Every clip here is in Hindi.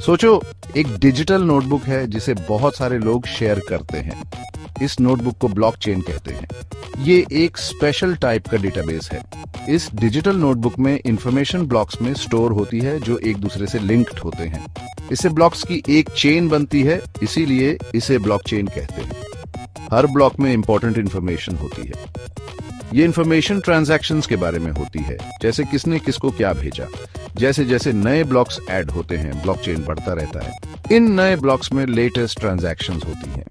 सोचो, एक डिजिटल नोटबुक है जिसे बहुत सारे लोग शेयर करते हैं। इस नोटबुक को ब्लॉकचेन कहते हैं। ये एक स्पेशल टाइप का डेटाबेस है। इस डिजिटल नोटबुक में इंफॉर्मेशन ब्लॉक्स में स्टोर होती है जो एक दूसरे से लिंक्ड होते हैं। इससे ब्लॉक्स की एक चेन बनती है, इसीलिए इसे ब्लॉकचेन कहते हैं। हर ब्लॉक में इंपॉर्टेंट इंफॉर्मेशन होती है। ये इंफॉर्मेशन ट्रांजैक्शंस के बारे में होती है, जैसे किसने किसको क्या भेजा। जैसे जैसे नए ब्लॉक्स ऐड होते हैं, ब्लॉकचेन बढ़ता रहता है। इन नए ब्लॉक्स में लेटेस्ट ट्रांजैक्शंस होती हैं।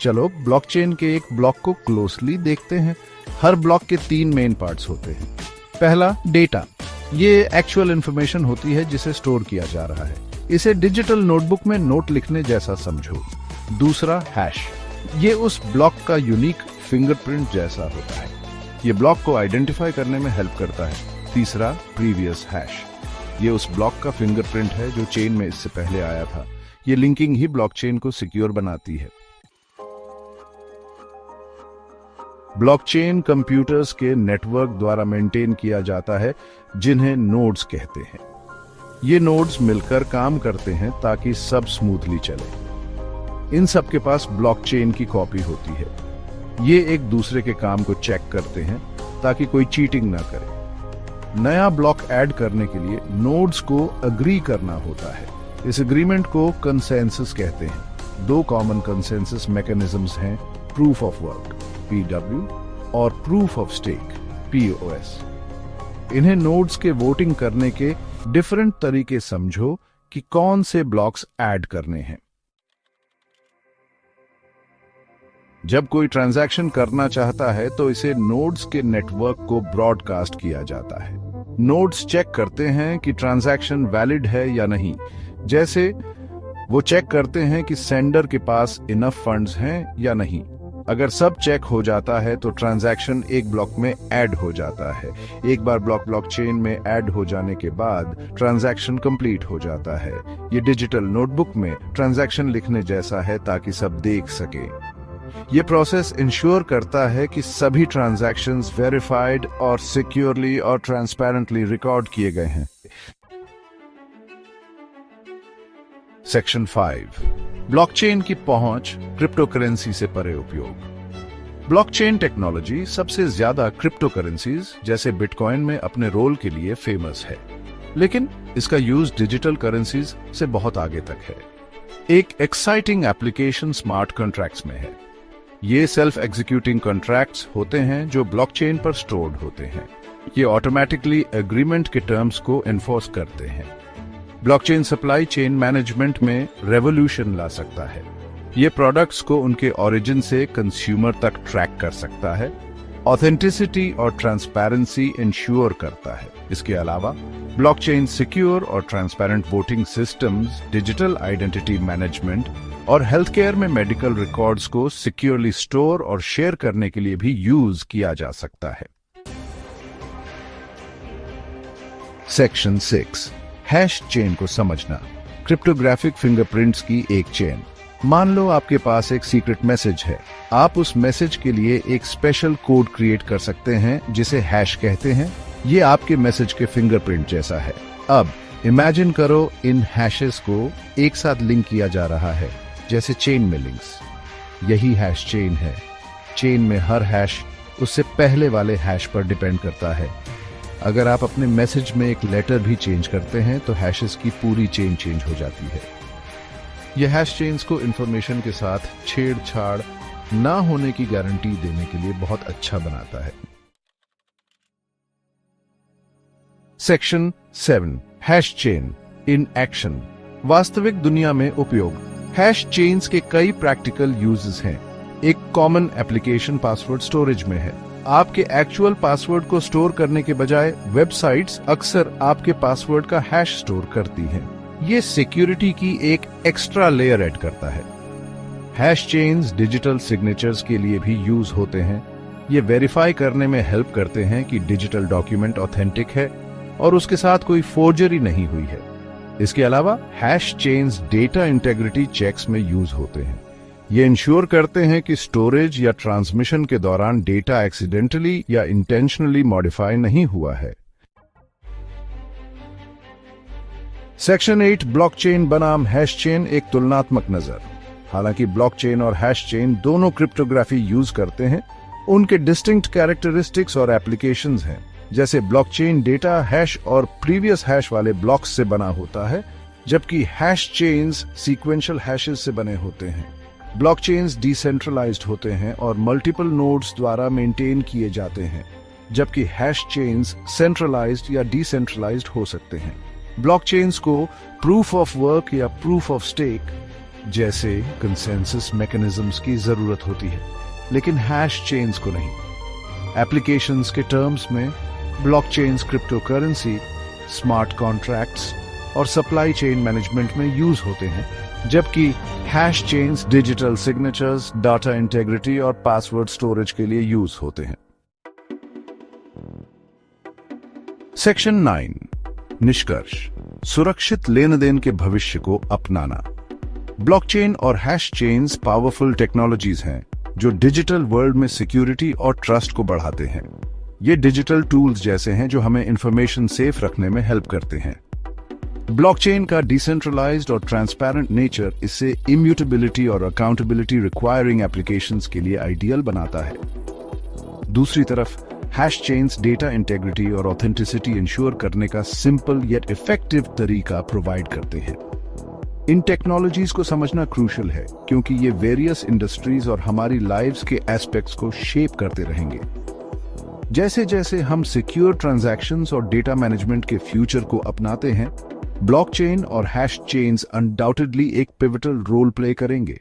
चलो ब्लॉकचेन के एक ब्लॉक को क्लोजली देखते हैं। हर ब्लॉक के 3 मेन पार्ट्स होते हैं। पहला, डेटा। ये एक्चुअल इंफॉर्मेशन होती है जिसे स्टोर किया जा रहा है। इसे डिजिटल नोटबुक में नोट लिखने जैसा समझो। दूसरा, हैश। ये उस ब्लॉक का यूनिक फिंगरप्रिंट जैसा होता है। ये ब्लॉक को आइडेंटिफाई करने में हेल्प करता है। तीसरा, प्रीवियस हैश। ये उस ब्लॉक का फिंगरप्रिंट है जो चेन में इससे पहले आया था। ये लिंकिंग ही ब्लॉकचेन को सिक्योर बनाती है। ब्लॉकचेन कंप्यूटर्स के नेटवर्क द्वारा मेंटेन किया जाता है, जिन्हें नोड्स कहते हैं। ये नोड्स मिलकर काम करते हैं ताकि सब स्मूथली चले। इन सब के पास ब्लॉकचेन की कॉपी होती है। ये एक दूसरे के काम को चेक करते हैं ताकि कोई चीटिंग ना करे। नया ब्लॉक ऐड करने के लिए नोड्स को अग्री करना होता है। इस एग्रीमेंट को कंसेंसस कहते हैं। 2 कॉमन कंसेंसस मैकेनिज्म्स हैं, प्रूफ ऑफ वर्क (PW) और प्रूफ ऑफ स्टेक (POS). इन्हें नोड्स के वोटिंग करने के डिफरेंट तरीके समझो कि कौन से ब्लॉक्स ऐड करने हैं। जब कोई ट्रांजैक्शन करना चाहता है तो इसे नोड्स के नेटवर्क को ब्रॉडकास्ट किया जाता है। नोड्स चेक करते हैं कि ट्रांजैक्शन वैलिड है या नहीं। जैसे वो चेक करते हैं कि सेंडर के पास इनफ फंड्स हैं या नहीं। अगर सब चेक हो जाता है तो ट्रांजैक्शन एक ब्लॉक में ऐड हो जाता है। एक बार ब्लॉकचेन में ऐड हो जाने के बाद ट्रांजैक्शन कंप्लीट हो जाता है। ये डिजिटल नोटबुक में ट्रांजैक्शन लिखने जैसा है ताकि सब देख सके। ये प्रोसेस इंश्योर करता है कि सभी ट्रांजैक्शंस वेरीफाइड और सिक्योरली और ट्रांसपेरेंटली रिकॉर्ड किए गए हैं। सेक्शन 5, ब्लॉकचेन की पहुंच, क्रिप्टोकरेंसी से परे उपयोग। ब्लॉकचेन टेक्नोलॉजी सबसे ज्यादा क्रिप्टोकरेंसीज जैसे बिटकॉइन में अपने रोल के लिए फेमस है, लेकिन इसका यूज डिजिटल करेंसीज से बहुत आगे तक है। एक एक्साइटिंग एप्लीकेशन स्मार्ट कॉन्ट्रैक्ट्स में है। ये सेल्फ एग्जीक्यूटिंग कॉन्ट्रैक्ट्स होते हैं जो ब्लॉकचेन पर स्टोर्ड होते हैं। ये ऑटोमेटिकली एग्रीमेंट के टर्म्स को एनफोर्स करते हैं। ब्लॉकचेन सप्लाई चेन मैनेजमेंट में रेवोल्यूशन ला सकता है। ये प्रोडक्ट्स को उनके ओरिजिन से कंज्यूमर तक ट्रैक कर सकता है, ऑथेंटिसिटी और ट्रांसपेरेंसी इंश्योर करता है। इसके अलावा ब्लॉकचेन सिक्योर और transparent voting systems, digital identity management और हेल्थ केयर में मेडिकल रिकॉर्ड्स को सिक्योरली स्टोर और शेयर करने के लिए भी यूज किया जा सकता है। सेक्शन 6, हैश चेन को समझना। क्रिप्टोग्राफिक फिंगरप्रिंट्स की एक चेन। मान लो आपके पास एक सीक्रेट मैसेज है। आप उस मैसेज के लिए एक स्पेशल कोड क्रिएट कर सकते हैं जिसे हैश कहते हैं। ये आपके मैसेज के फिंगरप्रिंट जैसा है। अब इमेजिन करो इन हैशेस को एक साथ लिंक किया जा रहा है, जैसे चेन में लिंक्स। यही हैश चेन है। चेन में हर हैश उससे पहले वाले हैश पर डिपेंड करता है। अगर आप अपने मैसेज में एक लेटर भी चेंज करते हैं तो हैशेस की पूरी चेन चेंज हो जाती है। यह हैश चेन्स को इंफॉर्मेशन के साथ छेड़छाड़ ना होने की गारंटी देने के लिए बहुत अच्छा बनाता है। Section 7, hash chain in action. वास्तविक दुनिया में उपयोग। हैश चेन्स के कई प्रैक्टिकल यूजेस हैं। एक कॉमन एप्लीकेशन पासवर्ड स्टोरेज में है। आपके एक्चुअल पासवर्ड को स्टोर करने के बजाय वेबसाइट्स अक्सर आपके पासवर्ड का हैश स्टोर करती हैं। ये सिक्योरिटी की एक एक्स्ट्रा लेयर ऐड करता है। हैश चेन्स डिजिटल सिग्नेचर्स के लिए भी यूज होते हैं। ये वेरीफाई करने में हेल्प करते हैं कि डिजिटल डॉक्यूमेंट ऑथेंटिक है और उसके साथ कोई फोर्जरी नहीं हुई है। इसके अलावा hash chains data integrity checks में यूज होते हैं। ये इंश्योर करते हैं कि स्टोरेज या ट्रांसमिशन के दौरान डेटा एक्सीडेंटली या इंटेंशनली मॉडिफाई नहीं हुआ है। सेक्शन 8 ब्लॉकचेन बनाम हैश चेन एक तुलनात्मक नजर। हालांकि ब्लॉकचेन और हैश चेन दोनों क्रिप्टोग्राफी यूज करते हैं, उनके डिस्टिंक्ट कैरेक्टरिस्टिक्स और एप्लीकेशंस हैं। जैसे ब्लॉकचेन डेटा हैश और प्रीवियस हैश वाले ब्लॉक्स से बना होता है, जबकि हैश चेन्स सीक्वेंशियल हैशेस से बने होते हैं। ब्लॉकचेन्स डिसेंट्रलाइज्ड होते हैं और मल्टीपल नोड्स द्वारा मेंटेन किए जाते हैं, जबकि हैश चेन्स सेंट्रलाइज्ड या डिसेंट्रलाइज्ड हो सकते हैं। ब्लॉकचेन्स को प्रूफ ऑफ वर्क या प्रूफ ऑफ स्टेक जैसे कंसेंसस मैकेनिज्म्स की जरूरत होती है, लेकिन हैश चेन्स को नहीं। एप्लीकेशंस के टर्म्स में ब्लॉकचेन्स क्रिप्टोकरेंसी, स्मार्ट कॉन्ट्रैक्ट्स और सप्लाई चेन मैनेजमेंट में यूज होते हैं, जबकि hash chains digital signatures, data integrity और पासवर्ड स्टोरेज के लिए यूज होते हैं। सेक्शन 9 निष्कर्ष, सुरक्षित लेन देन के भविष्य को अपनाना। ब्लॉकचेन और हैश चेन्स पावरफुल टेक्नोलॉजीज हैं जो डिजिटल वर्ल्ड में सिक्योरिटी और ट्रस्ट को बढ़ाते हैं। ये डिजिटल टूल्स जैसे हैं जो हमें इंफॉर्मेशन सेफ रखने में हेल्प करते हैं। ब्लॉकचेन का डिसेंट्रलाइज्ड और ट्रांसपेरेंट नेचर इसे इम्यूटेबिलिटी और अकाउंटेबिलिटी रिक्वायरिंग एप्लीकेशंस के लिए आइडियल बनाता है। दूसरी तरफ हैश चेन्स डेटा इंटेग्रिटी और ऑथेंटिसिटी इंश्योर करने का सिंपल येट इफेक्टिव तरीका प्रोवाइड करते हैं। इन टेक्नोलॉजीज को समझना क्रूशियल है क्योंकि ये वेरियस इंडस्ट्रीज और हमारी लाइव्स के एस्पेक्ट्स को शेप करते रहेंगे। जैसे जैसे हम सिक्योर ट्रांजैक्शंस और डेटा मैनेजमेंट के फ्यूचर को अपनाते हैं, ब्लॉकचेन और हैश चेन्स अनडाउटेडली एक पिवटल रोल प्ले करेंगे।